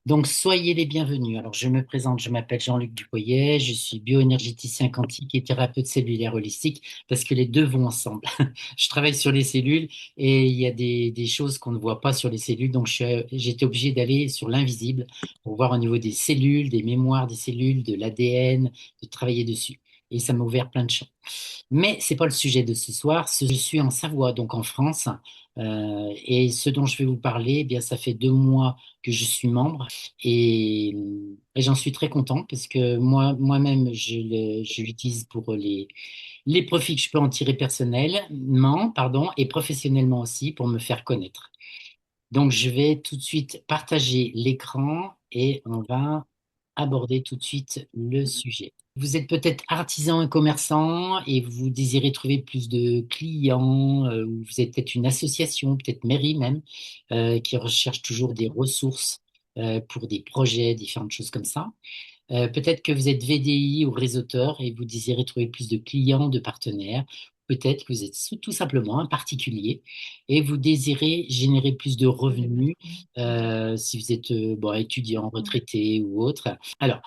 Donc, soyez les bienvenus. Alors, je me présente, je m'appelle Jean-Luc Dupoyet, je suis bioénergéticien quantique et thérapeute cellulaire holistique parce que les deux vont ensemble. Je travaille sur les cellules et il y a des choses qu'on ne voit pas sur les cellules, donc j'étais obligé d'aller sur l'invisible pour voir au niveau des cellules, des mémoires des cellules, de l'ADN, de travailler dessus. Et ça m'a ouvert plein de champs. Mais c'est pas le sujet de ce soir. Je suis en Savoie, donc en France, et ce dont je vais vous parler, eh bien, ça fait 2 mois que je suis membre et, et j'en suis très content parce que moi-même, je l'utilise pour les profits que je peux en tirer personnellement, pardon, et professionnellement aussi pour me faire connaître. Donc, je vais tout de suite partager l'écran et on va aborder tout de suite le sujet. Vous êtes peut-être artisan et commerçant et vous désirez trouver plus de clients, ou vous êtes peut-être une association, peut-être mairie même, qui recherche toujours des ressources pour des projets, différentes choses comme ça. Peut-être que vous êtes VDI ou réseauteur et vous désirez trouver plus de clients, de partenaires. Peut-être que vous êtes tout simplement un particulier et vous désirez générer plus de revenus, si vous êtes bon, étudiant, retraité ou autre. Alors,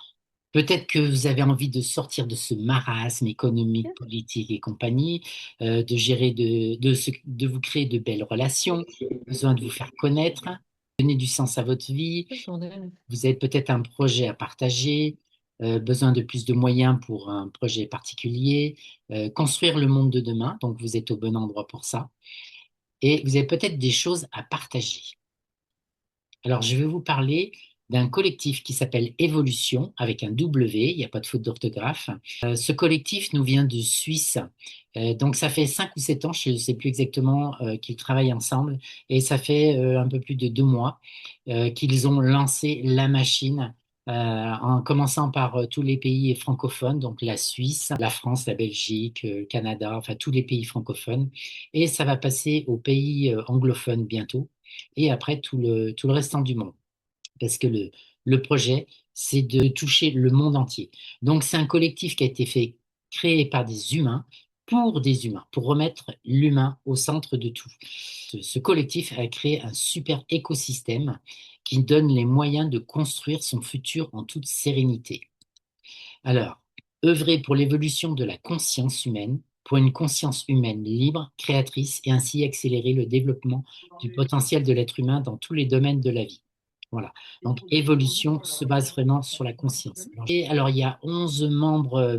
peut-être que vous avez envie de sortir de ce marasme économique, politique et compagnie, de gérer, de vous créer de belles relations, besoin de vous faire connaître, donner du sens à votre vie. Vous avez peut-être un projet à partager, besoin de plus de moyens pour un projet particulier, construire le monde de demain, donc vous êtes au bon endroit pour ça. Et vous avez peut-être des choses à partager. Alors, je vais vous parler d'un collectif qui s'appelle Évolution, avec un W, il n'y a pas de faute d'orthographe. Ce collectif nous vient de Suisse. Donc, ça fait 5 ou 7 ans, je ne sais plus exactement, qu'ils travaillent ensemble. Et ça fait un peu plus de 2 mois qu'ils ont lancé la machine, en commençant par tous les pays francophones, donc la Suisse, la France, la Belgique, le Canada, enfin tous les pays francophones. Et ça va passer aux pays anglophones bientôt et après tout le restant du monde. Parce que le projet, c'est de toucher le monde entier. Donc, c'est un collectif qui a été créé par des humains, pour remettre l'humain au centre de tout. Ce collectif a créé un super écosystème qui donne les moyens de construire son futur en toute sérénité. Alors, œuvrer pour l'évolution de la conscience humaine, pour une conscience humaine libre, créatrice, et ainsi accélérer le développement du potentiel de l'être humain dans tous les domaines de la vie. Voilà. Donc, évolution se base vraiment sur la conscience. Alors, il y a 11 membres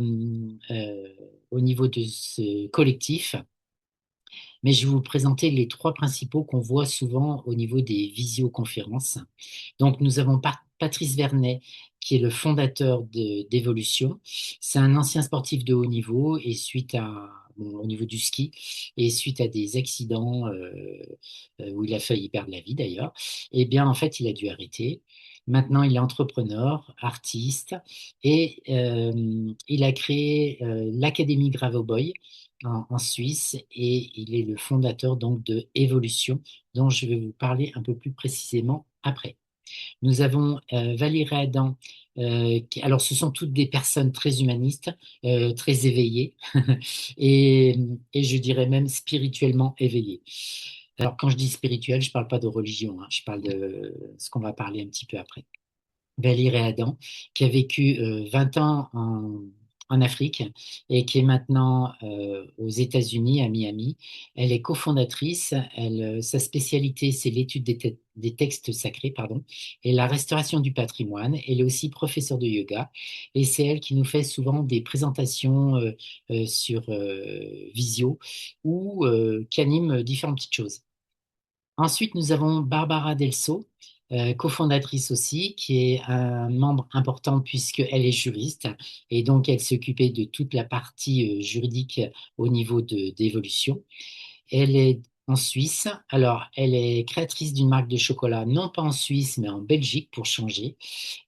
au niveau de ce collectif, mais je vais vous présenter les trois principaux qu'on voit souvent au niveau des visioconférences. Donc, nous avons Patrice Vernet, qui est le fondateur d'Evolution. C'est un ancien sportif de haut niveau et au niveau du ski, et suite à des accidents où il a failli perdre la vie d'ailleurs, eh bien, en fait, il a dû arrêter. Maintenant, il est entrepreneur, artiste, et il a créé l'Académie Gravoboy en Suisse, et il est le fondateur donc de Evolution, dont je vais vous parler un peu plus précisément après. Nous avons Valérie Adam. Alors, ce sont toutes des personnes très humanistes, très éveillées, et, et je dirais même spirituellement éveillées. Alors, quand je dis spirituel, je ne parle pas de religion, hein, je parle de ce qu'on va parler un petit peu après. Valérie Adam, qui a vécu 20 ans en Afrique et qui est maintenant aux États-Unis, à Miami. Elle est cofondatrice. Sa spécialité, c'est l'étude des textes sacrés, pardon, et la restauration du patrimoine. Elle est aussi professeure de yoga et c'est elle qui nous fait souvent des présentations sur visio ou qui anime différentes petites choses. Ensuite, nous avons Barbara Delso, cofondatrice aussi, qui est un membre important puisqu'elle est juriste et donc elle s'occupait de toute la partie juridique au niveau d'évolution. Elle est en Suisse. Alors, elle est créatrice d'une marque de chocolat, non pas en Suisse, mais en Belgique pour changer.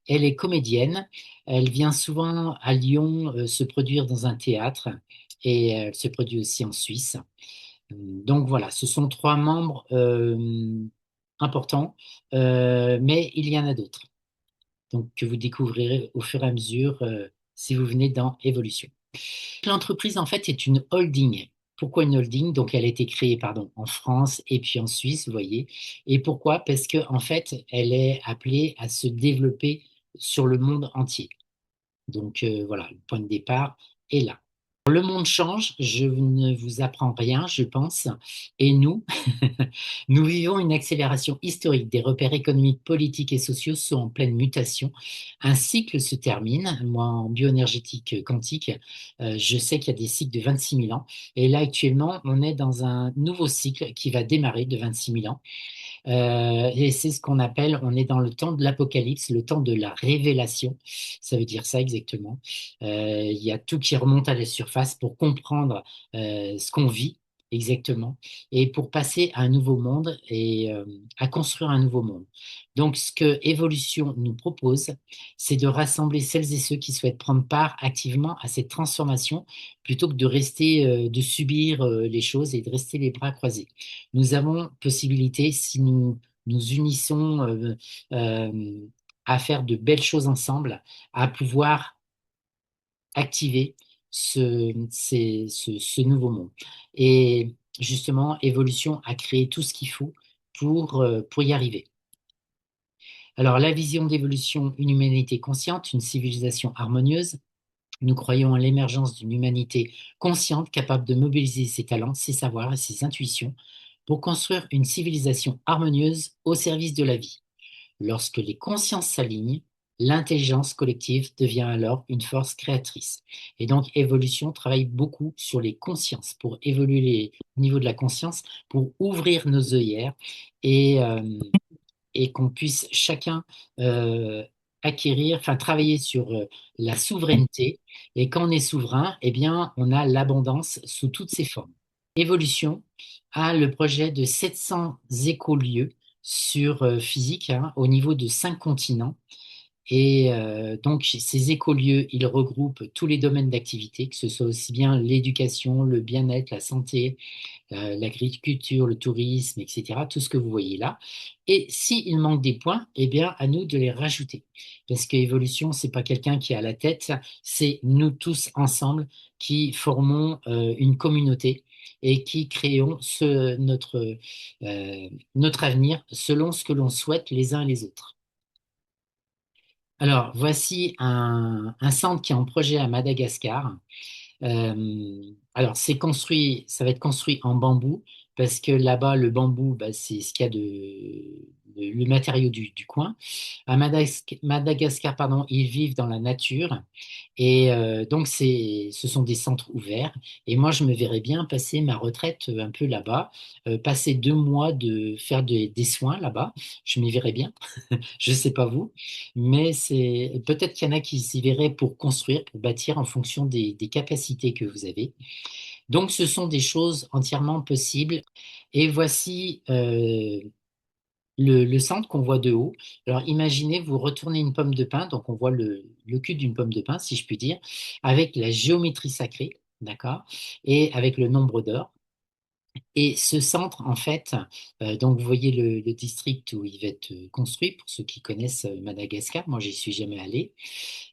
Elle est comédienne. Elle vient souvent à Lyon se produire dans un théâtre et elle se produit aussi en Suisse. Donc voilà, ce sont trois membres importants, mais il y en a d'autres, donc que vous découvrirez au fur et à mesure si vous venez dans Évolution. L'entreprise, en fait, est une holding Pourquoi une holding? Donc, elle a été créée, pardon, en France et puis en Suisse, vous voyez. Et pourquoi? Parce que, en fait, elle est appelée à se développer sur le monde entier. Donc, voilà, le point de départ est là. Le monde change, je ne vous apprends rien, je pense. Et nous, nous vivons une accélération historique. Des repères économiques, politiques et sociaux sont en pleine mutation. Un cycle se termine. Moi, en bioénergétique quantique, je sais qu'il y a des cycles de 26 000 ans. Et là, actuellement, on est dans un nouveau cycle qui va démarrer de 26 000 ans. Et c'est ce qu'on appelle, on est dans le temps de l'apocalypse, le temps de la révélation. Ça veut dire ça exactement. Il y a tout qui remonte à la surface pour comprendre ce qu'on vit exactement et pour passer à un nouveau monde et à construire un nouveau monde. Donc, ce que Évolution nous propose, c'est de rassembler celles et ceux qui souhaitent prendre part activement à cette transformation plutôt que de rester, de subir les choses et de rester les bras croisés. Nous avons possibilité, si nous nous unissons euh, à faire de belles choses ensemble, à pouvoir activer ce nouveau monde. Et justement, Évolution a créé tout ce qu'il faut pour y arriver. Alors, la vision d'évolution, une humanité consciente, une civilisation harmonieuse. Nous croyons en l'émergence d'une humanité consciente capable de mobiliser ses talents, ses savoirs et ses intuitions pour construire une civilisation harmonieuse au service de la vie. Lorsque les consciences s'alignent, l'intelligence collective devient alors une force créatrice. Et donc, Évolution travaille beaucoup sur les consciences, pour évoluer au niveau de la conscience, pour ouvrir nos œillères et, et qu'on puisse chacun euh, acquérir, enfin travailler sur la souveraineté. Et quand on est souverain, eh bien, on a l'abondance sous toutes ses formes. Évolution a le projet de 700 écolieux sur physique hein, au niveau de 5 continents. Et donc, ces écolieux, ils regroupent tous les domaines d'activité, que ce soit aussi bien l'éducation, le bien-être, la santé, l'agriculture, le tourisme, etc., tout ce que vous voyez là. Et s'il manque des points, eh bien, à nous de les rajouter. Parce que Évolution, c'est pas quelqu'un qui est à la tête, c'est nous tous ensemble qui formons une communauté et qui créons notre avenir selon ce que l'on souhaite les uns et les autres. Alors, voici un centre qui est en projet à Madagascar. Alors, ça va être construit en bambou parce que là-bas, le bambou, bah, c'est ce qu'il y a le matériau du coin. À Madagascar, pardon, ils vivent dans la nature et donc ce sont des centres ouverts. Et moi, je me verrais bien passer ma retraite un peu là-bas, passer 2 mois de faire des soins là-bas. Je m'y verrais bien. Je sais pas vous, mais c'est peut-être qu'il y en a qui s'y verraient pour construire, pour bâtir en fonction des capacités que vous avez. Donc, ce sont des choses entièrement possibles. Et voici le centre qu'on voit de haut. Alors, imaginez, vous retournez une pomme de pin, donc on voit le cul d'une pomme de pin, si je puis dire, avec la géométrie sacrée, d'accord, et avec le nombre d'or. Et ce centre, en fait, donc vous voyez le district où il va être construit, pour ceux qui connaissent Madagascar, moi j'y suis jamais allé.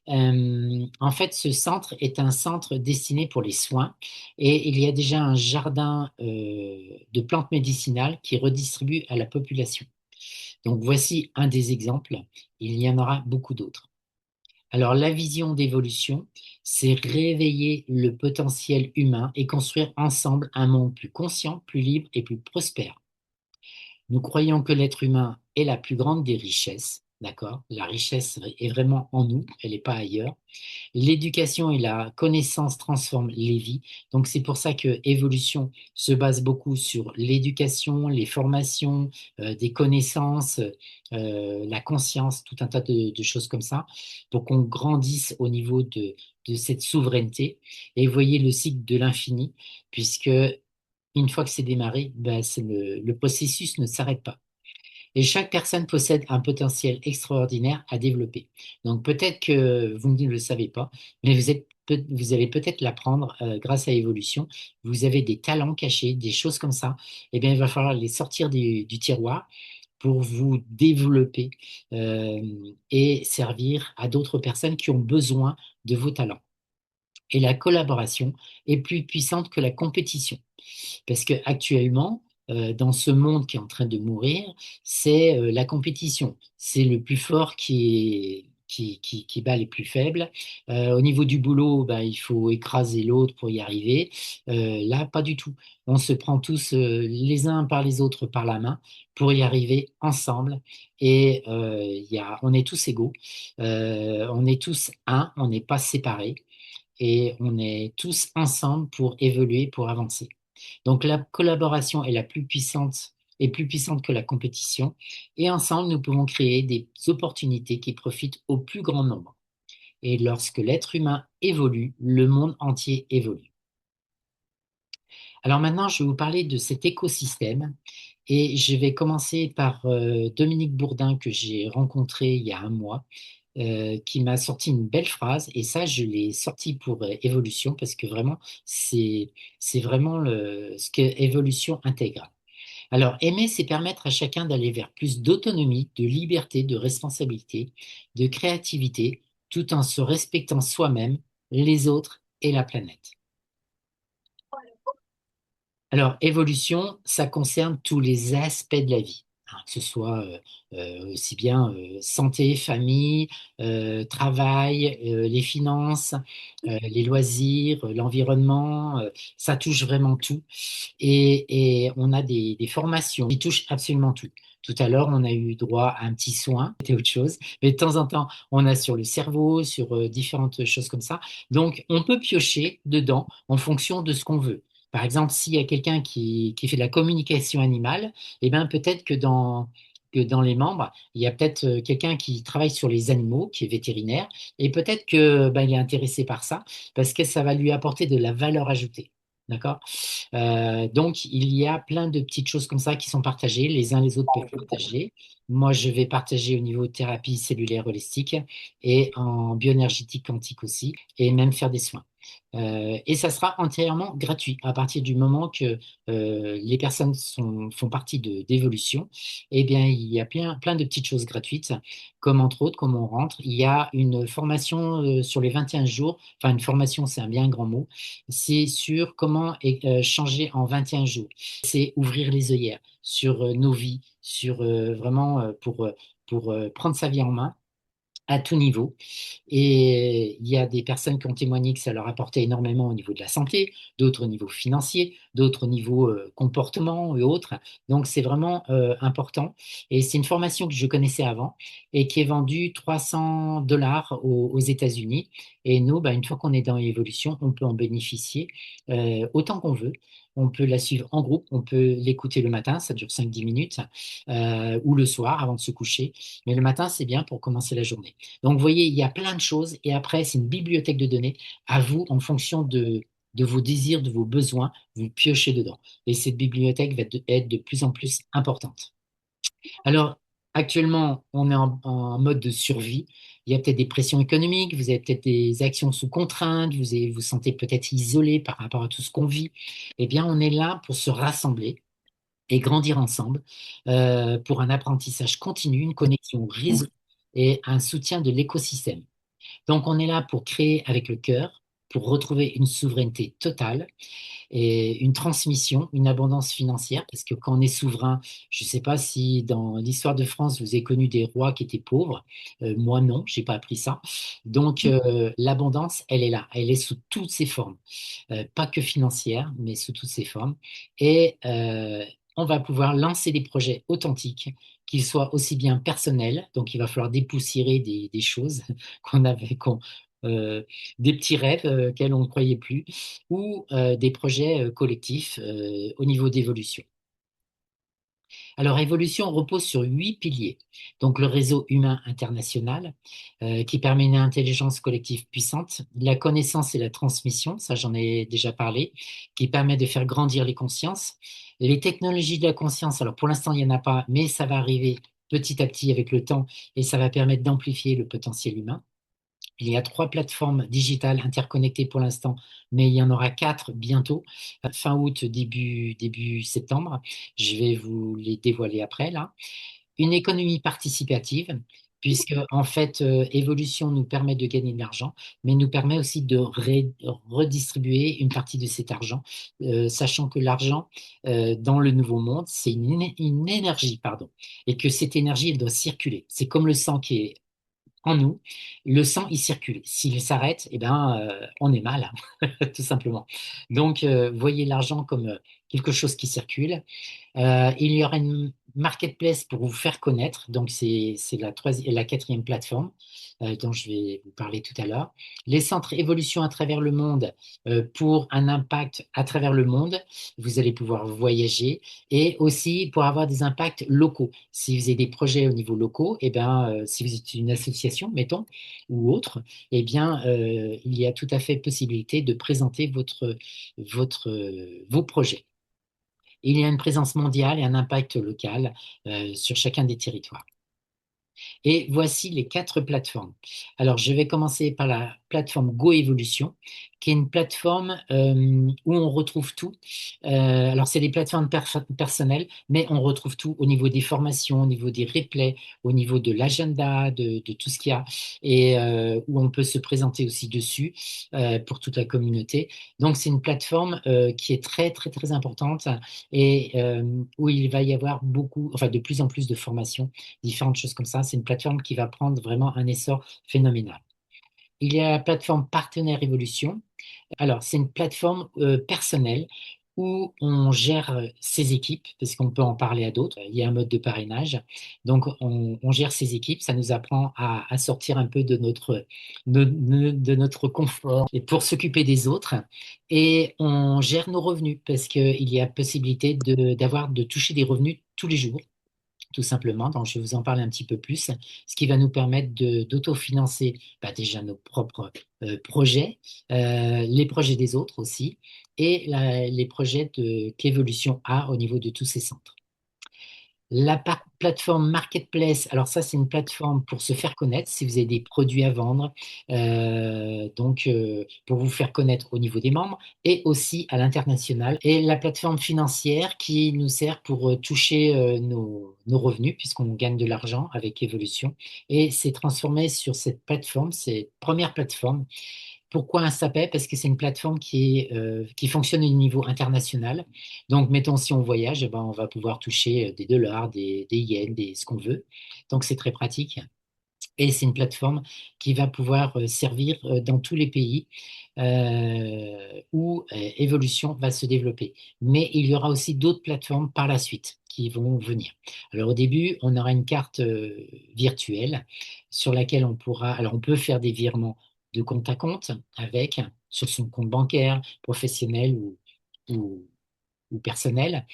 En fait, ce centre est un centre destiné pour les soins et il y a déjà un jardin de plantes médicinales qui redistribue à la population. Donc voici un des exemples, il y en aura beaucoup d'autres. Alors, la vision d'évolution, c'est réveiller le potentiel humain et construire ensemble un monde plus conscient, plus libre et plus prospère. Nous croyons que l'être humain est la plus grande des richesses, d'accord? La richesse est vraiment en nous, elle n'est pas ailleurs. L'éducation et la connaissance transforment les vies. Donc, c'est pour ça que Évolution se base beaucoup sur l'éducation, les formations, des connaissances, la conscience, tout un tas de choses comme ça, pour qu'on grandisse au niveau de cette souveraineté. Et vous voyez le cycle de l'infini, puisque une fois que c'est démarré, ben, le processus ne s'arrête pas. Et chaque personne possède un potentiel extraordinaire à développer. Donc peut-être que vous ne le savez pas, mais vous allez peut-être l'apprendre grâce à Évolution. Vous avez des talents cachés, des choses comme ça. Eh bien, il va falloir les sortir du tiroir pour vous développer et servir à d'autres personnes qui ont besoin de vos talents. Et la collaboration est plus puissante que la compétition. Parce que actuellement, dans ce monde qui est en train de mourir, c'est la compétition. C'est le plus fort qui bat les plus faibles. Au niveau du boulot, bah, il faut écraser l'autre pour y arriver. Là, pas du tout. On se prend tous les uns par les autres par la main pour y arriver ensemble. Et on est tous égaux. On est tous un, on n'est pas séparés. Et on est tous ensemble pour évoluer, pour avancer. Donc la collaboration est plus puissante que la compétition, et ensemble, nous pouvons créer des opportunités qui profitent au plus grand nombre. Et lorsque l'être humain évolue, le monde entier évolue. Alors maintenant, je vais vous parler de cet écosystème, et je vais commencer par Dominique Bourdin, que j'ai rencontré il y a un mois, qui m'a sorti une belle phrase, et ça, je l'ai sorti pour Évolution, parce que vraiment, c'est vraiment ce que Évolution intègre. Alors, aimer, c'est permettre à chacun d'aller vers plus d'autonomie, de liberté, de responsabilité, de créativité, tout en se respectant soi-même, les autres et la planète. Alors, évolution, ça concerne tous les aspects de la vie, hein, que ce soit aussi bien santé, famille, travail, les finances, les loisirs, l'environnement, ça touche vraiment tout. Et on a des formations qui touchent absolument tout. Tout à l'heure, on a eu droit à un petit soin, c'était autre chose, mais de temps en temps, on a sur le cerveau, sur différentes choses comme ça. Donc, on peut piocher dedans en fonction de ce qu'on veut. Par exemple, s'il y a quelqu'un qui fait de la communication animale, eh bien, peut-être que dans les membres, il y a peut-être quelqu'un qui travaille sur les animaux, qui est vétérinaire, et peut-être que ben, il est intéressé par ça, parce que ça va lui apporter de la valeur ajoutée. D'accord? Donc, il y a plein de petites choses comme ça qui sont partagées. Les uns les autres peuvent partager. Moi, je vais partager au niveau de thérapie cellulaire holistique et en bioénergétique quantique aussi, et même faire des soins. Et ça sera entièrement gratuit à partir du moment que les personnes font partie d'évolution. Eh bien, il y a plein de petites choses gratuites, comme entre autres, comme on rentre, il y a une formation sur les 21 jours. Enfin, une formation, c'est un bien grand mot. C'est sur comment changer en 21 jours. C'est ouvrir les œillères sur nos vies, sur vraiment pour prendre sa vie en main à tout niveau. Et il y a des personnes qui ont témoigné que ça leur apportait énormément au niveau de la santé, d'autres au niveau financier, d'autres au niveau comportement et autres. Donc c'est vraiment important. Et c'est une formation que je connaissais avant et qui est vendue 300 $ aux États-Unis. Et nous, bah, une fois qu'on est dans l'évolution, on peut en bénéficier autant qu'on veut. On peut la suivre en groupe, on peut l'écouter le matin, ça dure 5-10 minutes, ou le soir avant de se coucher. Mais le matin, c'est bien pour commencer la journée. Donc, vous voyez, il y a plein de choses. Et après, c'est une bibliothèque de données. À vous, en fonction de vos désirs, de vos besoins, vous piochez dedans. Et cette bibliothèque va être de plus en plus importante. Alors, actuellement, on est en mode de survie. Il y a peut-être des pressions économiques, vous avez peut-être des actions sous contrainte, vous sentez peut-être isolé par rapport à tout ce qu'on vit. Eh bien, on est là pour se rassembler et grandir ensemble pour un apprentissage continu, une connexion réseau et un soutien de l'écosystème. Donc, on est là pour créer avec le cœur, pour retrouver une souveraineté totale et une transmission, une abondance financière, parce que quand on est souverain, je ne sais pas si dans l'histoire de France, vous avez connu des rois qui étaient pauvres. Moi, non, j'ai pas appris ça. Donc, l'abondance, elle est là, elle est sous toutes ses formes. Pas que financière, mais sous toutes ses formes. Et on va pouvoir lancer des projets authentiques, qu'ils soient aussi bien personnels, donc il va falloir dépoussiérer des choses qu'on avait, euh, des petits rêves auxquels on ne croyait plus, ou des projets collectifs au niveau d'évolution. Alors, évolution repose sur 8 piliers. Donc, le réseau humain international, qui permet une intelligence collective puissante, la connaissance et la transmission, ça j'en ai déjà parlé, qui permet de faire grandir les consciences. Les technologies de la conscience, alors pour l'instant, il n'y en a pas, mais ça va arriver petit à petit avec le temps et ça va permettre d'amplifier le potentiel humain. Il y a 3 plateformes digitales interconnectées pour l'instant, mais il y en aura 4 bientôt, fin août, début septembre. Je vais vous les dévoiler après, là. Une économie participative puisque en fait, Evolution nous permet de gagner de l'argent, mais nous permet aussi de redistribuer une partie de cet argent, sachant que l'argent dans le nouveau monde, c'est une énergie, pardon, et que cette énergie, elle doit circuler. C'est comme le sang qui est en nous, le sang, il circule. S'il s'arrête, eh ben, on est mal, tout simplement. Donc, voyez l'argent comme quelque chose qui circule. Il y aura une marketplace pour vous faire connaître. Donc, c'est la quatrième plateforme dont je vais vous parler tout à l'heure. Les centres évolution à travers le monde pour un impact à travers le monde. Vous allez pouvoir voyager et aussi pour avoir des impacts locaux. Si vous avez des projets au niveau locaux, eh bien, si vous êtes une association, mettons, ou autre, eh bien, il y a tout à fait possibilité de présenter vos projets. Il y a une présence mondiale et un impact local sur chacun des territoires. Et voici les quatre plateformes. Alors, je vais commencer par la plateforme GoEvolution, qui est une plateforme où on retrouve tout. Alors, c'est des plateformes personnelles, mais on retrouve tout au niveau des formations, au niveau des replays, au niveau de l'agenda, de tout ce qu'il y a, et où on peut se présenter aussi dessus pour toute la communauté. Donc, c'est une plateforme qui est très, très, très importante et où il va y avoir beaucoup, enfin, de plus en plus de formations, différentes choses comme ça. C'est une plateforme qui va prendre vraiment un essor phénoménal. Il y a la plateforme Partenaire Évolution. Alors, c'est une plateforme personnelle où on gère ses équipes, parce qu'on peut en parler à d'autres. Il y a un mode de parrainage. Donc, on gère ses équipes. Ça nous apprend à sortir un peu de notre confort et pour s'occuper des autres. Et on gère nos revenus, parce qu'il y a possibilité de toucher des revenus tous les jours tout simplement. Donc, je vais vous en parler un petit peu plus, ce qui va nous permettre d'autofinancer bah, déjà nos propres projets, les projets des autres aussi, et les projets qu'Evolution a au niveau de tous ces centres. La plateforme Marketplace, alors ça, c'est une plateforme pour se faire connaître si vous avez des produits à vendre, pour vous faire connaître au niveau des membres et aussi à l'international. Et la plateforme financière qui nous sert pour toucher nos revenus puisqu'on gagne de l'argent avec Evolution. Et c'est transformé sur cette plateforme, cette première plateforme. Pourquoi un SAPEP? Parce que c'est une plateforme qui fonctionne au niveau international. Donc, mettons, si on voyage, eh ben, on va pouvoir toucher des dollars, des yens, ce qu'on veut. Donc, c'est très pratique. Et c'est une plateforme qui va pouvoir servir dans tous les pays où Evolution va se développer. Mais il y aura aussi d'autres plateformes par la suite qui vont venir. Alors au début, on aura une carte virtuelle sur laquelle alors on peut faire des virements de compte à compte avec, sur son compte bancaire, professionnel ou, ou personnel.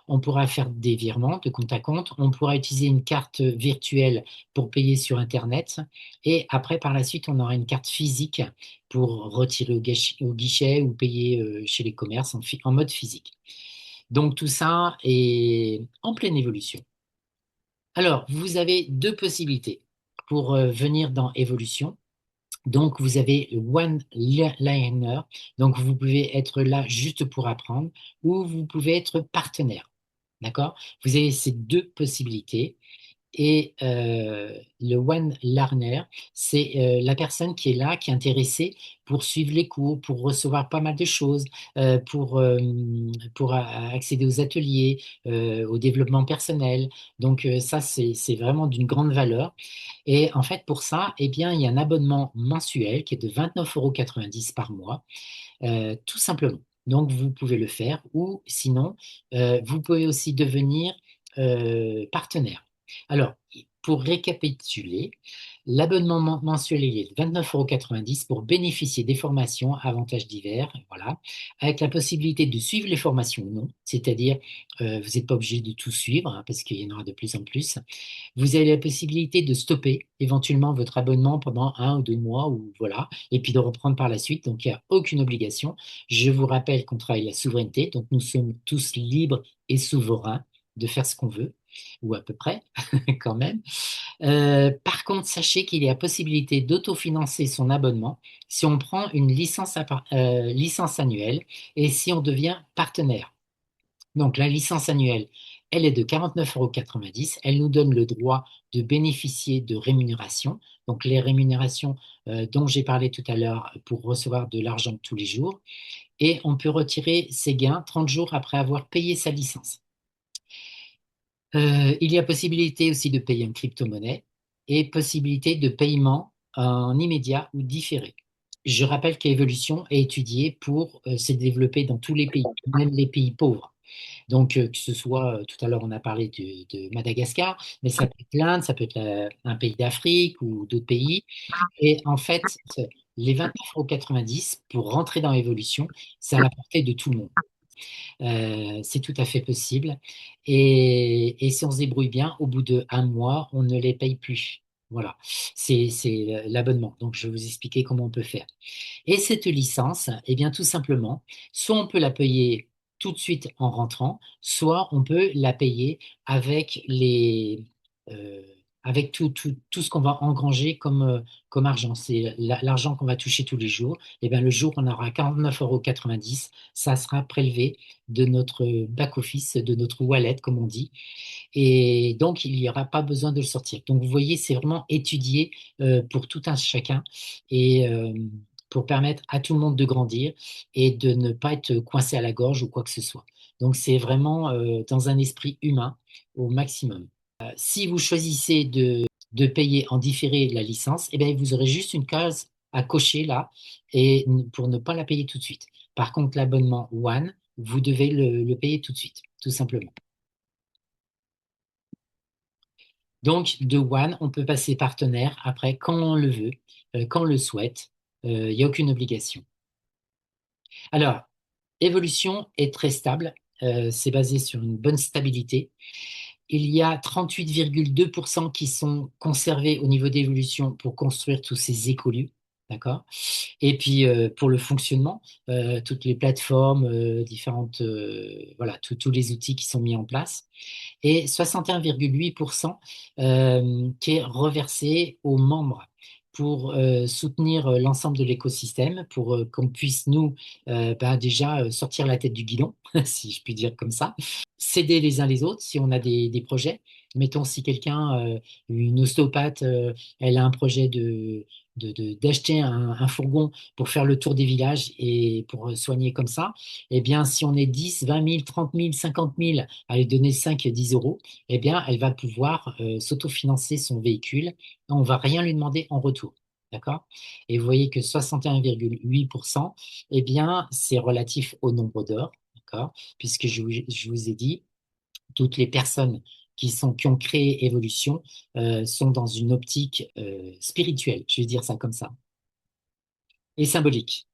On pourra faire des virements de compte à compte. On pourra utiliser une carte virtuelle pour payer sur Internet. Et après, par la suite, on aura une carte physique pour retirer au guichet ou payer chez les commerces en mode physique. Donc tout ça est en pleine évolution. Alors, vous avez deux possibilités pour venir dans évolution. Donc, vous avez le one liner. Donc, vous pouvez être là juste pour apprendre ou vous pouvez être partenaire. D'accord? Vous avez ces deux possibilités. Et le one learner, c'est la personne qui est là, qui est intéressée pour suivre les cours, pour recevoir pas mal de choses, pour accéder aux ateliers, au développement personnel. Donc ça, c'est vraiment d'une grande valeur. Et en fait, pour ça, eh bien, il y a un abonnement mensuel qui est de 29,90 € par mois, tout simplement. Donc, vous pouvez le faire ou sinon, vous pouvez aussi devenir partenaire. Alors, pour récapituler, l'abonnement mensuel il est de 29,90 € pour bénéficier des formations, avantages divers, voilà, avec la possibilité de suivre les formations ou non, c'est-à-dire vous n'êtes pas obligé de tout suivre hein, parce qu'il y en aura de plus en plus. Vous avez la possibilité de stopper éventuellement votre abonnement pendant 1 ou 2 mois, ou voilà, et puis de reprendre par la suite. Donc, il n'y a aucune obligation. Je vous rappelle qu'on travaille la souveraineté, donc nous sommes tous libres et souverains de faire ce qu'on veut, ou à peu près, quand même. Par contre, sachez qu'il y a possibilité d'autofinancer son abonnement si on prend une licence annuelle et si on devient partenaire. Donc, la licence annuelle, Elle est de 49,90 €. Elle nous donne le droit de bénéficier de rémunérations. Donc, les rémunérations dont j'ai parlé tout à l'heure pour recevoir de l'argent tous les jours. Et on peut retirer ses gains 30 jours après avoir payé sa licence. Il y a possibilité aussi de payer en crypto-monnaie et possibilité de paiement en immédiat ou différé. Je rappelle qu'Evolution est étudiée pour se développer dans tous les pays, même les pays pauvres. Donc, que ce soit, tout à l'heure, on a parlé de Madagascar, mais ça peut être l'Inde, ça peut être un pays d'Afrique ou d'autres pays. Et en fait, les 29,90 € pour rentrer dans Evolution, c'est à la portée de tout le monde. C'est tout à fait possible. Et si on se débrouille bien, au bout d'un mois, on ne les paye plus. Voilà, c'est l'abonnement. Donc, je vais vous expliquer comment on peut faire. Et cette licence, eh bien, tout simplement, soit on peut la payer tout de suite en rentrant, soit on peut la payer avec euh, avec tout ce qu'on va engranger comme argent. C'est l'argent qu'on va toucher tous les jours. Et bien, le jour où on aura 49,90 €, ça sera prélevé de notre back-office, de notre wallet, comme on dit. Et donc, il n'y aura pas besoin de le sortir. Donc, vous voyez, c'est vraiment étudié pour tout un chacun et pour permettre à tout le monde de grandir et de ne pas être coincé à la gorge ou quoi que ce soit. Donc, c'est vraiment dans un esprit humain au maximum. Si vous choisissez de payer en différé la licence, eh bien, vous aurez juste une case à cocher là et pour ne pas la payer tout de suite. Par contre, l'abonnement One, vous devez le payer tout de suite, tout simplement. Donc, de One, on peut passer partenaire après quand on le veut, quand on le souhaite. Il n'y a aucune obligation. Alors, Evolution est très stable. C'est basé sur une bonne stabilité. Il y a 38,2% qui sont conservés au niveau d'évolution pour construire tous ces écolus. D'accord? Et puis pour le fonctionnement, toutes les plateformes, différentes, voilà, tous les outils qui sont mis en place et 61,8% qui est reversé aux membres pour soutenir l'ensemble de l'écosystème, pour qu'on puisse nous bah, déjà sortir la tête du guidon, si je puis dire comme ça, s'aider les uns les autres si on a des projets. Mettons si quelqu'un, une ostéopathe, elle a un projet d'acheter un fourgon pour faire le tour des villages et pour soigner comme ça, eh bien, si on est 10, 20 000, 30 000, 50 000 à lui donner 5, 10 €, eh bien, elle va pouvoir s'autofinancer son véhicule. On ne va rien lui demander en retour. D'accord? Et vous voyez que 61,8%, eh bien, c'est relatif au nombre d'heures. D'accord? Puisque je vous ai dit, toutes les personnes qui ont créé Evolution sont dans une optique spirituelle, je vais dire ça comme ça, et symbolique.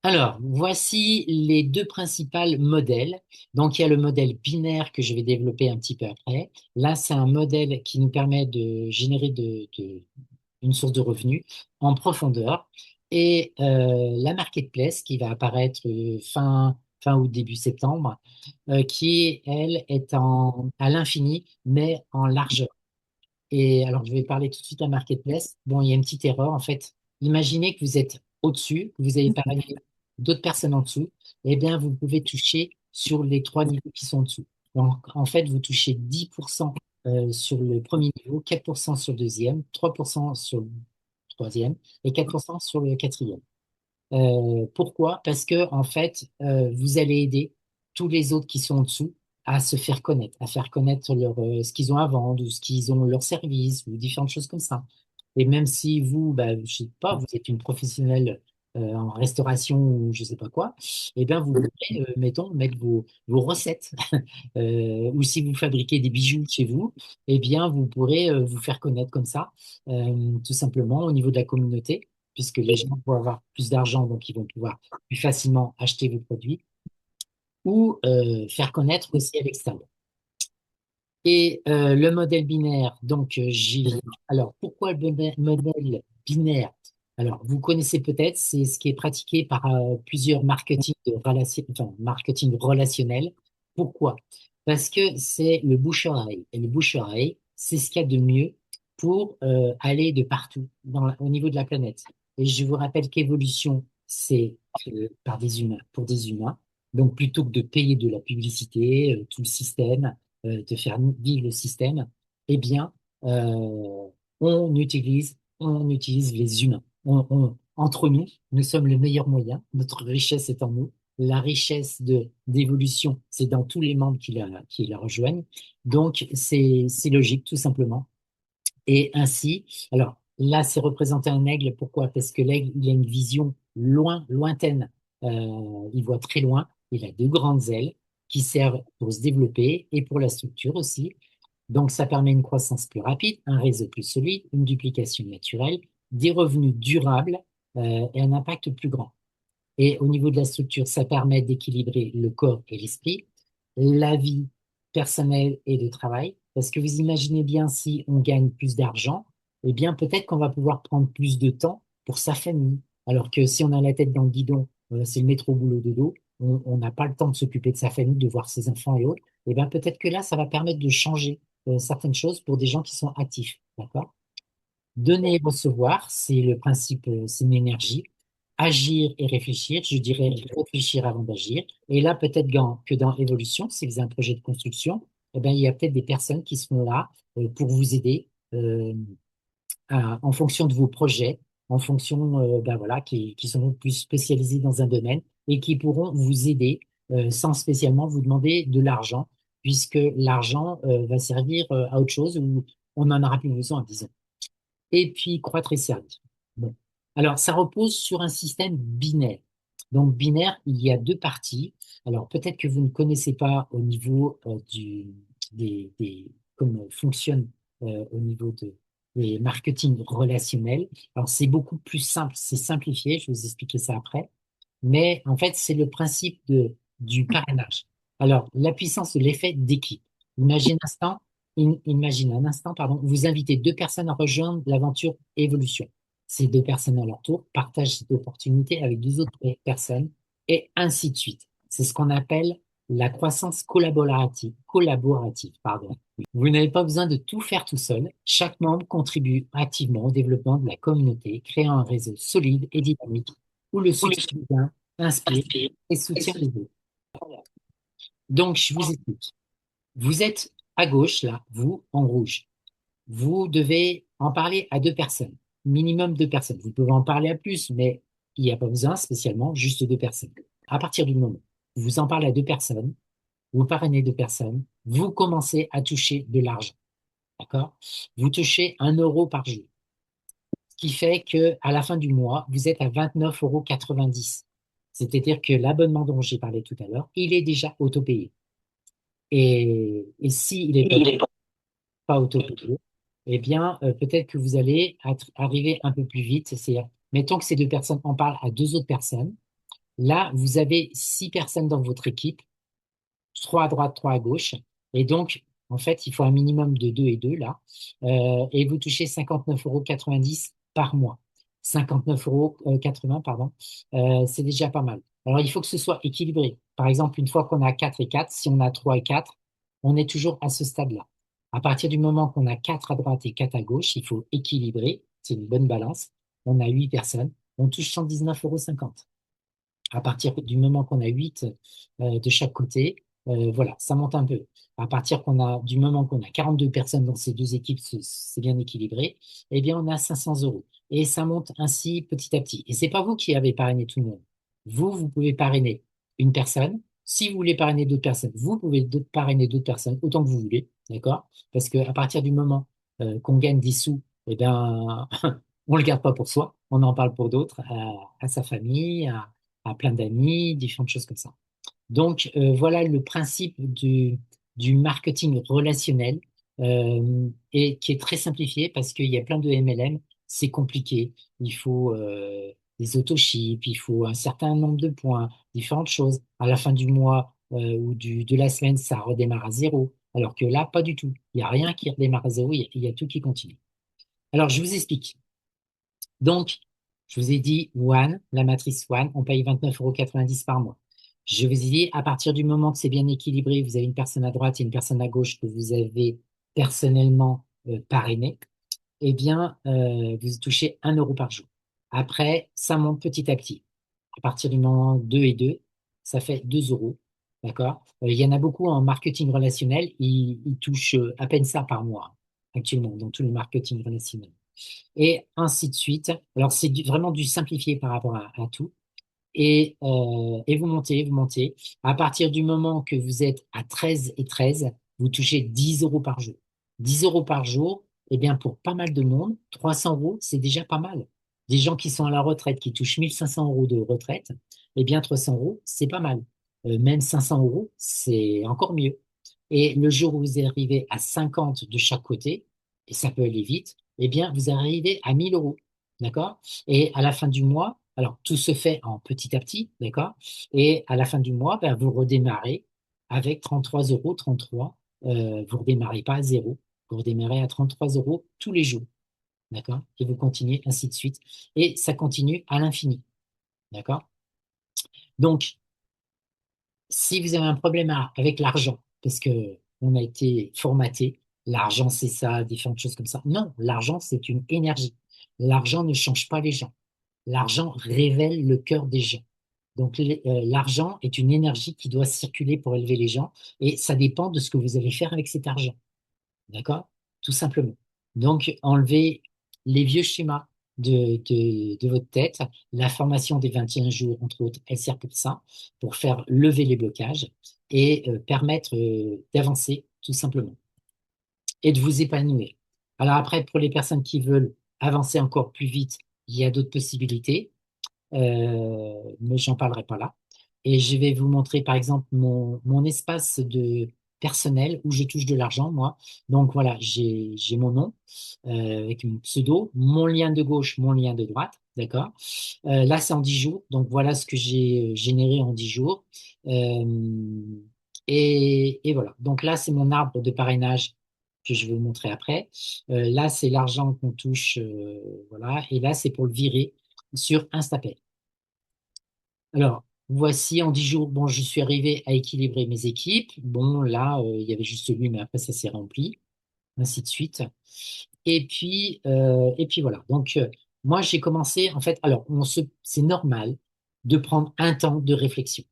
Alors, voici les deux principaux modèles. Donc, il y a le modèle binaire que je vais développer un petit peu après. Là, c'est un modèle qui nous permet de générer une source de revenus en profondeur. Et la marketplace qui va apparaître fin août, début septembre, qui, elle, est à l'infini, mais en largeur. Et alors, je vais parler tout de suite à Marketplace. Bon, il y a une petite erreur. En fait, imaginez que vous êtes au-dessus, que vous avez parlé d'autres personnes en dessous. Eh bien, vous pouvez toucher sur les trois niveaux qui sont en dessous. Donc, en fait, vous touchez 10% sur le premier niveau, 4% sur le deuxième, 3% sur le troisième et 4% sur le quatrième. Pourquoi? Parce que en fait, vous allez aider tous les autres qui sont en dessous à se faire connaître, à faire connaître ce qu'ils ont à vendre ou ce qu'ils ont leur service ou différentes choses comme ça. Et même si vous, bah, je sais pas, vous êtes une professionnelle en restauration ou je sais pas quoi, eh bien vous pourrez, mettons, mettre vos recettes. Ou si vous fabriquez des bijoux chez vous, eh bien vous pourrez vous faire connaître comme ça, tout simplement au niveau de la communauté puisque les gens vont avoir plus d'argent, donc ils vont pouvoir plus facilement acheter vos produits, ou faire connaître aussi à l'extérieur. Et le modèle binaire, donc j'y viens. Alors, pourquoi le modèle binaire? Alors, vous connaissez peut-être, c'est ce qui est pratiqué par plusieurs marketing relationnel. Pourquoi? Parce que c'est le bouche-oreille. Et le bouche-oreille, c'est ce qu'il y a de mieux pour aller de partout au niveau de la planète. Et je vous rappelle qu'évolution, c'est par des humains, pour des humains. Donc, plutôt que de payer de la publicité, tout le système, de faire vivre le système, eh bien, euh, on utilise les humains. Entre nous, nous sommes le meilleur moyen. Notre richesse est en nous. La richesse d'évolution, c'est dans tous les membres qui la rejoignent. Donc, c'est logique, tout simplement. Et ainsi, alors là, c'est représenté un aigle. Pourquoi? Parce que l'aigle, il a une vision lointaine. Il voit très loin. Il a deux grandes ailes qui servent pour se développer et pour la structure aussi. Donc, ça permet une croissance plus rapide, un réseau plus solide, une duplication naturelle, des revenus durables, et un impact plus grand. Et au niveau de la structure, ça permet d'équilibrer le corps et l'esprit, la vie personnelle et de travail. Parce que vous imaginez bien, si on gagne plus d'argent, eh bien peut-être qu'on va pouvoir prendre plus de temps pour sa famille. Alors que si on a la tête dans le guidon, c'est le métro boulot dodo, on n'a pas le temps de s'occuper de sa famille, de voir ses enfants et autres, eh bien peut-être que là, ça va permettre de changer certaines choses pour des gens qui sont actifs. D'accord? Donner et recevoir, c'est le principe, c'est une énergie. Agir et réfléchir, je dirais réfléchir avant d'agir. Et là, peut-être que dans évolution, si vous avez un projet de construction, eh ben, il y a peut-être des personnes qui seront là pour vous aider en fonction de vos projets, en fonction, ben voilà, qui sont plus spécialisés dans un domaine et qui pourront vous aider sans spécialement vous demander de l'argent, puisque l'argent va servir à autre chose ou on n'en aura plus besoin, disons. Et puis croître et servir. Bon. Alors, ça repose sur un système binaire. Donc, binaire, il y a deux parties. Alors, peut-être que vous ne connaissez pas au niveau comment fonctionne au niveau des marketing relationnels. Alors, c'est beaucoup plus simple, c'est simplifié, je vais vous expliquer ça après. Mais en fait, c'est le principe du parrainage. Alors, la puissance de l'effet d'équipe. Imagine un instant, pardon, vous invitez deux personnes à rejoindre l'aventure évolution. Ces deux personnes à leur tour partagent cette opportunité avec deux autres personnes et ainsi de suite. C'est ce qu'on appelle la croissance collaborative, pardon. Vous n'avez pas besoin de tout faire tout seul. Chaque membre contribue activement au développement de la communauté, créant un réseau solide et dynamique où le succès d'un inspire et soutient les autres. Donc, je vous explique. Vous êtes à gauche, là, vous, en rouge. Vous devez en parler à deux personnes, minimum deux personnes. Vous pouvez en parler à plus, mais il n'y a pas besoin spécialement, juste deux personnes. À partir du moment où vous en parlez à deux personnes, vous parrainez deux personnes, vous commencez à toucher de l'argent. D'accord? Vous touchez 1 € par jour. Ce qui fait que à la fin du mois, vous êtes à 29,90 €. C'est-à-dire que l'abonnement dont j'ai parlé tout à l'heure, il est déjà autopayé. Et s'il n'est pas autopayé, eh bien, peut-être que vous allez arriver un peu plus vite. C'est-à-dire, mettons que ces deux personnes en parlent à deux autres personnes. Là, vous avez 6 personnes dans votre équipe, trois à droite, trois à gauche. Et donc, en fait, il faut un minimum de 2 et 2 là. Et vous touchez 59,90 € par mois. 59,80 €, pardon. C'est déjà pas mal. Alors, il faut que ce soit équilibré. Par exemple, une fois qu'on a 4 et 4, si on a 3 et 4, on est toujours à ce stade-là. À partir du moment qu'on a 4 à droite et 4 à gauche, il faut équilibrer. C'est une bonne balance. On a 8 personnes. On touche 119,50 € à partir du moment qu'on a 8 de chaque côté, voilà, ça monte un peu. Du moment qu'on a 42 personnes dans ces deux équipes, c'est bien équilibré, eh bien, on a 500 euros. Et ça monte ainsi petit à petit. Et c'est pas vous qui avez parrainé tout le monde. Vous pouvez parrainer une personne. Si vous voulez parrainer d'autres personnes, vous pouvez parrainer d'autres personnes autant que vous voulez, d'accord? Parce qu'à partir du moment qu'on gagne des sous, eh bien, on le garde pas pour soi, on en parle pour d'autres, à sa famille, à plein d'amis, différentes choses comme ça. Donc, voilà le principe du marketing relationnel et qui est très simplifié parce qu'il y a plein de MLM, c'est compliqué. Il faut des autoships, il faut un certain nombre de points, différentes choses. À la fin du mois de la semaine, ça redémarre à zéro. Alors que là, pas du tout. Il n'y a rien qui redémarre à zéro, il y a tout qui continue. Alors, je vous explique. Donc, je vous ai dit One, la matrice One, on paye 29,90 € par mois. Je vous ai dit, à partir du moment que c'est bien équilibré, vous avez une personne à droite et une personne à gauche que vous avez personnellement parrainé, eh bien, vous touchez 1 € par jour. Après, ça monte petit à petit. À partir du moment 2 et 2, ça fait 2 euros. d'accord? Il y en a beaucoup en marketing relationnel, ils touchent à peine ça par mois actuellement dans tout le marketing relationnel. Et ainsi de suite. Alors, c'est vraiment du simplifié par rapport à tout. Et vous montez, vous montez. À partir du moment que vous êtes à 13 et 13, vous touchez 10 euros par jour. 10 euros par jour, eh bien, pour pas mal de monde, 300 euros, c'est déjà pas mal. Des gens qui sont à la retraite, qui touchent 1500 euros de retraite, eh bien, 300 euros, c'est pas mal. Même 500 euros, c'est encore mieux. Et le jour où vous arrivez à 50 de chaque côté, et ça peut aller vite, eh bien, vous arrivez à 1000 euros. D'accord? Et à la fin du mois, alors tout se fait en petit à petit, d'accord? Et à la fin du mois, ben, vous redémarrez avec 33 euros, 33. Vous redémarrez pas à zéro, vous redémarrez à 33 euros tous les jours, d'accord? Et vous continuez ainsi de suite. Et ça continue à l'infini, d'accord? Donc, si vous avez un problème avec l'argent, parce que on a été formaté, l'argent c'est ça, différentes choses comme ça. Non, l'argent c'est une énergie. L'argent ne change pas les gens. L'argent révèle le cœur des gens. Donc, l'argent est une énergie qui doit circuler pour élever les gens et ça dépend de ce que vous allez faire avec cet argent. D'accord? Tout simplement. Donc, enlevez les vieux schémas de votre tête. La formation des 21 jours, entre autres, elle sert pour ça, pour faire lever les blocages et permettre d'avancer, tout simplement, et de vous épanouir. Alors après, pour les personnes qui veulent avancer encore plus vite, il y a d'autres possibilités, mais j'en parlerai pas là. Et je vais vous montrer, par exemple, mon espace de personnel où je touche de l'argent, moi. Donc voilà, j'ai mon nom avec mon pseudo, mon lien de gauche, mon lien de droite, d'accord? Là, c'est en 10 jours, donc voilà ce que j'ai généré en 10 jours. Euh, et voilà, donc là, c'est mon arbre de parrainage que je vais vous montrer après. Là, c'est l'argent qu'on touche, voilà, et là, c'est pour le virer sur Instapay. Alors, voici en 10 jours, bon, je suis arrivé à équilibrer mes équipes. Bon, là, il y avait juste lui, mais après, ça s'est rempli, ainsi de suite. Et puis voilà. Donc, moi, j'ai commencé, en fait, alors, c'est normal de prendre un temps de réflexion.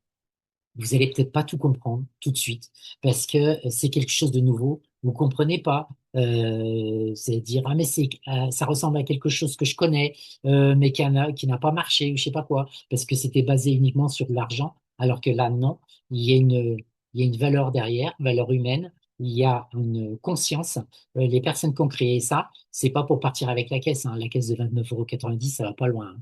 Vous allez peut-être pas tout comprendre tout de suite parce que c'est quelque chose de nouveau. Vous comprenez pas. C'est dire ah mais ça ressemble à quelque chose que je connais mais qui n'a pas marché ou je sais pas quoi parce que c'était basé uniquement sur de l'argent alors que là non il y a une valeur derrière, valeur humaine. Il y a une conscience. Les personnes qui ont créé ça, c'est pas pour partir avec la caisse. Hein. La caisse de 29,90 €, ça va pas loin.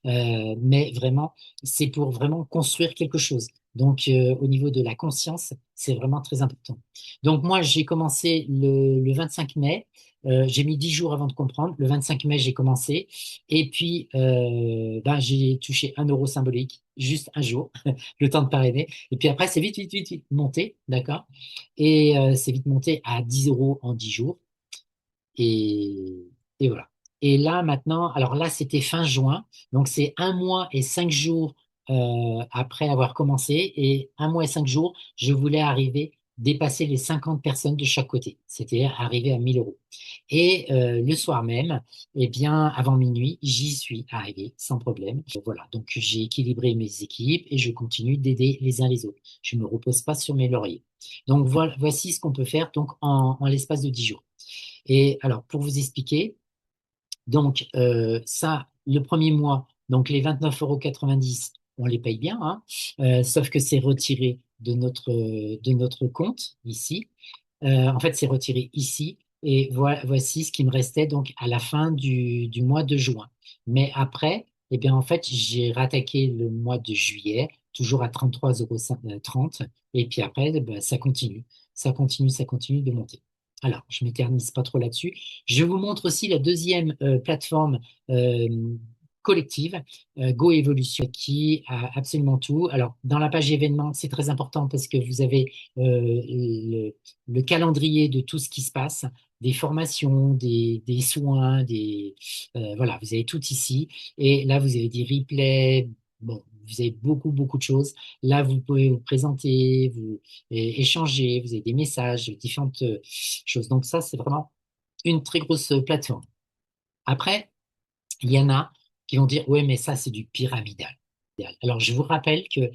Hein. Mais vraiment, c'est pour vraiment construire quelque chose. Donc, au niveau de la conscience, c'est vraiment très important. Donc, moi, j'ai commencé le 25 mai. J'ai mis 10 jours avant de comprendre. Le 25 mai, j'ai commencé. Et puis, ben, j'ai touché 1 € symbolique, juste un jour, le temps de parrainer. Et puis après, c'est vite, vite, vite, vite monté, d'accord? Et c'est vite monté à 10 euros en 10 jours. Et, et voilà. Et là, maintenant, alors là, c'était fin juin. Donc, c'est 1 mois et 5 jours après avoir commencé. Et 1 mois et 5 jours, je voulais arriver, dépasser les 50 personnes de chaque côté. C'était arriver à 1000 euros. Et le soir même, eh bien, avant minuit, j'y suis arrivé sans problème. Voilà. Donc, j'ai équilibré mes équipes et je continue d'aider les uns les autres. Je ne me repose pas sur mes lauriers. Donc, voilà, voici ce qu'on peut faire donc en l'espace de 10 jours. Et alors, pour vous expliquer, donc ça, le premier mois, donc les 29,90 €, on les paye bien, hein, sauf que c'est retiré de notre compte ici. En fait, c'est retiré ici. Et voici ce qui me restait donc à la fin du mois de juin. Mais après, eh bien, en fait, j'ai rattaqué le mois de juillet, toujours à 33,30 €. Et puis après, ben, ça continue. Ça continue, ça continue de monter. Alors, je m'éternise pas trop là-dessus. Je vous montre aussi la deuxième plateforme euh, collective, Go Evolution, qui a absolument tout. Alors, dans la page événements, c'est très important parce que vous avez le calendrier de tout ce qui se passe, des formations, des soins, voilà, vous avez tout ici. Et là, vous avez des replays. Bon, vous avez beaucoup, beaucoup de choses. Là, vous pouvez vous présenter, échanger, vous avez des messages, différentes choses. Donc ça, c'est vraiment une très grosse plateforme. Après, il y en a qui vont dire, ouais, mais ça, c'est du pyramidal. Alors, je vous rappelle que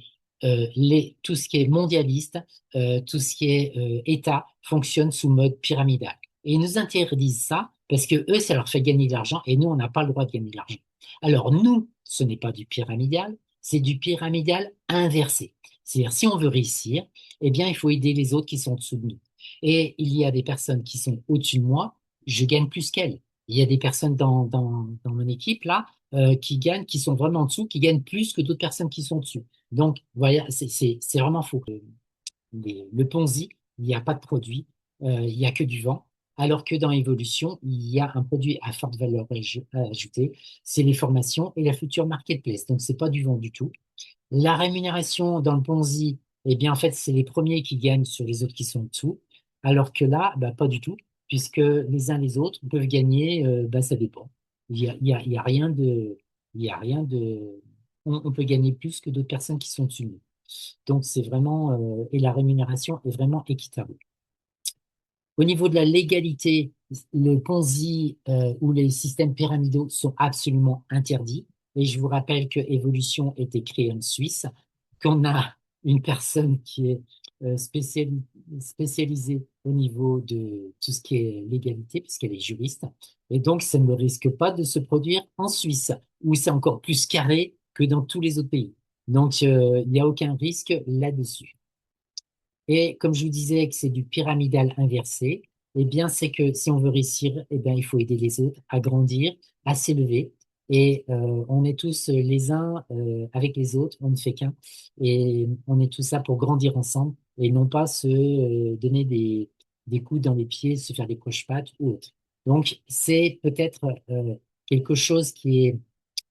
tout ce qui est mondialiste, tout ce qui est État fonctionne sous mode pyramidal. Et ils nous interdisent ça parce que eux, ça leur fait gagner de l'argent et nous, on n'a pas le droit de gagner de l'argent. Alors nous, ce n'est pas du pyramidal, c'est du pyramidal inversé. C'est-à-dire, si on veut réussir, eh bien, il faut aider les autres qui sont au-dessous de nous. Et il y a des personnes qui sont au-dessus de moi, je gagne plus qu'elles. Il y a des personnes dans mon équipe, là, qui gagnent, qui sont vraiment en dessous, qui gagnent plus que d'autres personnes qui sont dessus. Donc, voilà, c'est vraiment faux. Le Ponzi, il n'y a pas de produit, il n'y a que du vent. Alors que dans Evolution, il y a un produit à forte valeur ajoutée, c'est les formations et la future marketplace. Donc, c'est pas du vent du tout. La rémunération dans le Ponzi, eh bien, en fait, c'est les premiers qui gagnent sur les autres qui sont en dessous. Alors que là, bah, pas du tout, puisque les uns les autres peuvent gagner, bah, ça dépend. Il y a rien de, il y a rien de, on peut gagner plus que d'autres personnes qui sont dessus de nous. Donc, c'est vraiment, et la rémunération est vraiment équitable. Au niveau de la légalité, le Ponzi ou les systèmes pyramidaux sont absolument interdits. Et je vous rappelle que Evolution était créée en Suisse, qu'on a une personne qui est spécialisée au niveau de tout ce qui est légalité, puisqu'elle est juriste. Et donc, ça ne risque pas de se produire en Suisse, où c'est encore plus carré que dans tous les autres pays. Donc, il n'y a aucun risque là-dessus. Et comme je vous disais que c'est du pyramidal inversé, eh bien, c'est que si on veut réussir, eh bien, il faut aider les autres à grandir, à s'élever. Et on est tous les uns avec les autres, on ne fait qu'un. Et on est tous ça pour grandir ensemble et non pas se donner des coups dans les pieds, se faire des croche-pattes ou autre. Donc, c'est peut-être quelque chose qui est,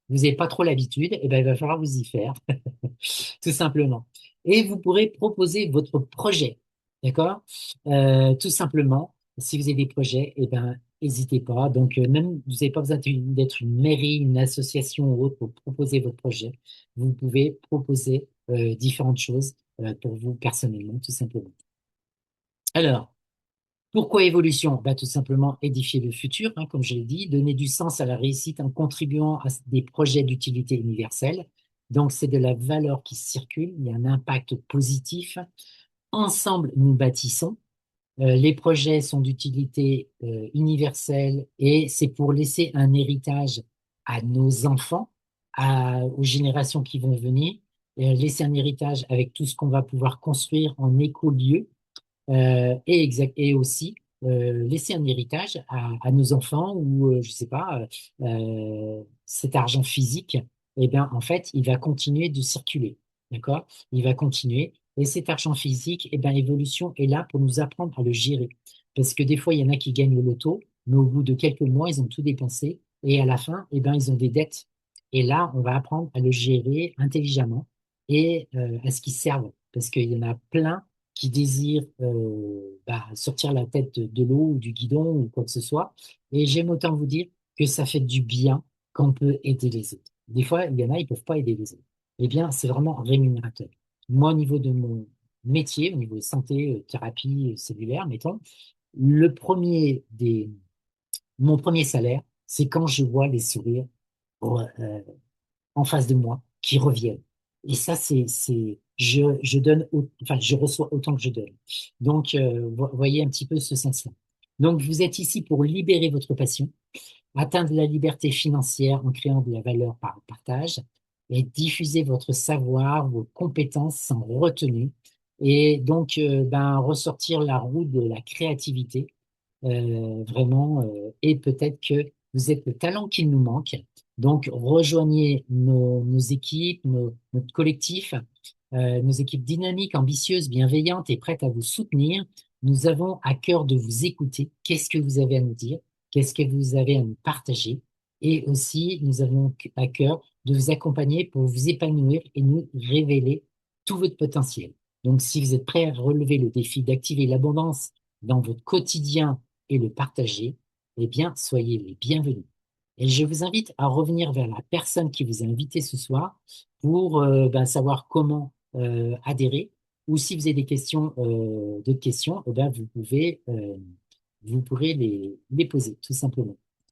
vous n'avez pas trop l'habitude, et ben, il va falloir vous y faire tout simplement. Et vous pourrez proposer votre projet, d'accord? Tout simplement, si vous avez des projets, eh ben, n'hésitez pas. Donc, même, vous n'avez pas besoin d'être une mairie, une association ou autre pour proposer votre projet. Vous pouvez proposer différentes choses pour vous personnellement, tout simplement. Alors, pourquoi évolution? Bah, tout simplement édifier le futur, hein, comme je l'ai dit, donner du sens à la réussite en contribuant à des projets d'utilité universelle. Donc, c'est de la valeur qui circule, il y a un impact positif. Ensemble, nous bâtissons. Les projets sont d'utilité universelle et c'est pour laisser un héritage à nos enfants, aux générations qui vont venir, laisser un héritage avec tout ce qu'on va pouvoir construire en écolieu et aussi laisser un héritage à nos enfants ou, je sais pas, cet argent physique, eh bien, en fait, il va continuer de circuler, d'accord? Il va continuer. Et cet argent physique, eh bien, Evolution est là pour nous apprendre à le gérer. Parce que des fois, il y en a qui gagnent au loto, mais au bout de quelques mois, ils ont tout dépensé. Et à la fin, eh bien, ils ont des dettes. Et là, on va apprendre à le gérer intelligemment et à ce qu'ils servent. Parce qu'il y en a plein qui désirent bah, sortir la tête de l'eau ou du guidon ou quoi que ce soit. Et j'aime autant vous dire que ça fait du bien quand on peut aider les autres. Des fois, il y en a, ils peuvent pas aider les autres. Eh bien, c'est vraiment rémunérateur. Moi, au niveau de mon métier, au niveau de santé, thérapie cellulaire, mettons, mon premier salaire, c'est quand je vois les sourires euh, en face de moi qui reviennent. Et ça, je donne, enfin, je reçois autant que je donne. Donc, voyez un petit peu ce sens-là. Donc, vous êtes ici pour libérer votre passion, atteindre la liberté financière en créant de la valeur par le partage et diffuser votre savoir, vos compétences sans retenue. Et donc, ben, ressortir la roue de la créativité vraiment, et peut-être que vous êtes le talent qui nous manque. Donc, rejoignez nos équipes, notre collectif, nos équipes dynamiques, ambitieuses, bienveillantes et prêtes à vous soutenir. Nous avons à cœur de vous écouter. Qu'est-ce que vous avez à nous dire? Qu'est-ce que vous avez à nous partager? Et aussi, nous avons à cœur de vous accompagner pour vous épanouir et nous révéler tout votre potentiel. Donc, si vous êtes prêt à relever le défi d'activer l'abondance dans votre quotidien et le partager, eh bien, soyez les bienvenus. Et je vous invite à revenir vers la personne qui vous a invité ce soir pour ben, savoir comment adhérer. Ou si vous avez des questions, d'autres questions, eh ben, vous pourrez les poser, tout simplement.